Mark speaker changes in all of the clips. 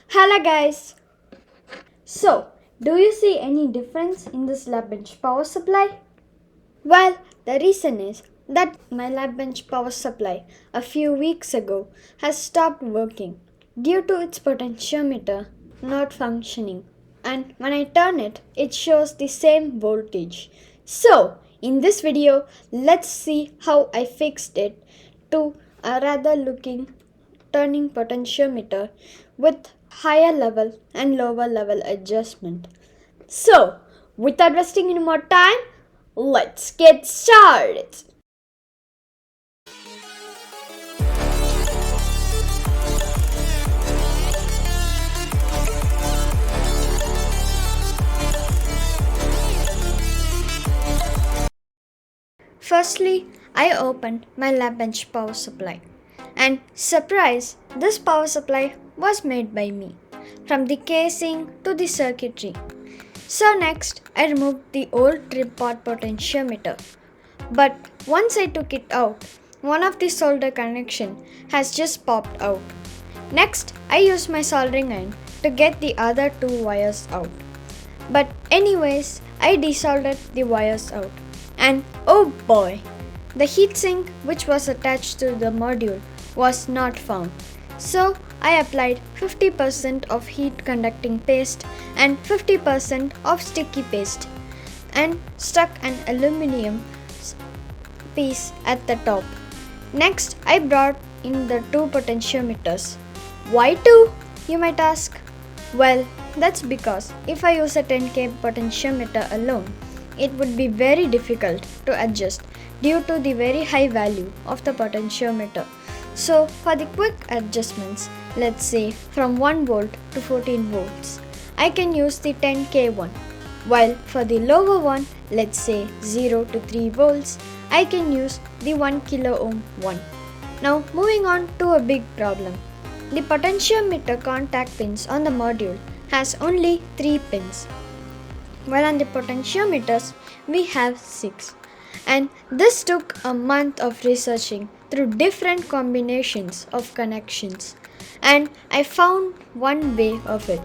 Speaker 1: Hello guys! So, do you see any difference in this lab bench power supply? Well, the reason is that my lab bench power supply a few weeks ago has stopped working due to its potentiometer not functioning, and when I turn it, it shows the same voltage. So, in this video, let's see how I fixed it to a rather looking turning potentiometer with higher level and lower level adjustment. So, without wasting any more time, let's get started. Firstly, I opened my lab bench power supply. And surprise, this power supply was made by me, from the casing to the circuitry. So next, I removed the old trimpot potentiometer. But once I took it out, one of the solder connection has just popped out. Next, I used my soldering iron to get the other two wires out. But anyways, I desoldered the wires out. And oh boy, the heatsink which was attached to the module was not found. So I applied 50% of heat conducting paste and 50% of sticky paste and stuck an aluminum piece at the top. Next, I brought in the two potentiometers. Why two, you might ask? Well, that's because if I use a 10K potentiometer alone, it would be very difficult to adjust due to the very high value of the potentiometer. So, for the quick adjustments, let's say from 1 volt to 14 volts, I can use the 10K one. While for the lower one, let's say 0 to 3 volts, I can use the 1 kilo ohm one. Now, moving on to a big problem. The potentiometer contact pins on the module has only 3 pins, while on the potentiometers we have 6. And this took a month of researching through different combinations of connections, and I found one way of it.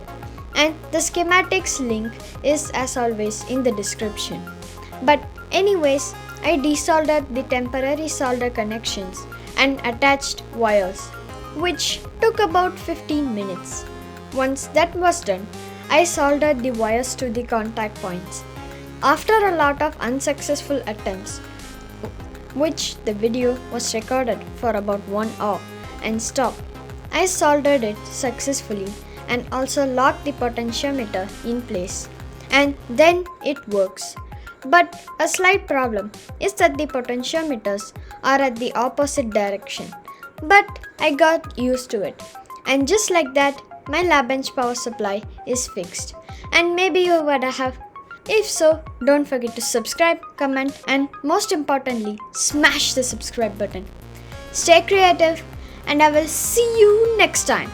Speaker 1: And the schematics link is as always in the description. But anyways, I desoldered the temporary solder connections and attached wires, which took about 15 minutes. Once that was done, I soldered the wires to the contact points. After a lot of unsuccessful attempts, which the video was recorded for about 1 hour and stopped, I soldered it successfully and also locked the potentiometer in place. And then it works. But a slight problem is that the potentiometers are at the opposite direction. But I got used to it. And just like that, my lab bench power supply is fixed. And maybe you would have. If so, don't forget to subscribe, comment, and most importantly, smash the subscribe button. Stay creative, and I will see you next time.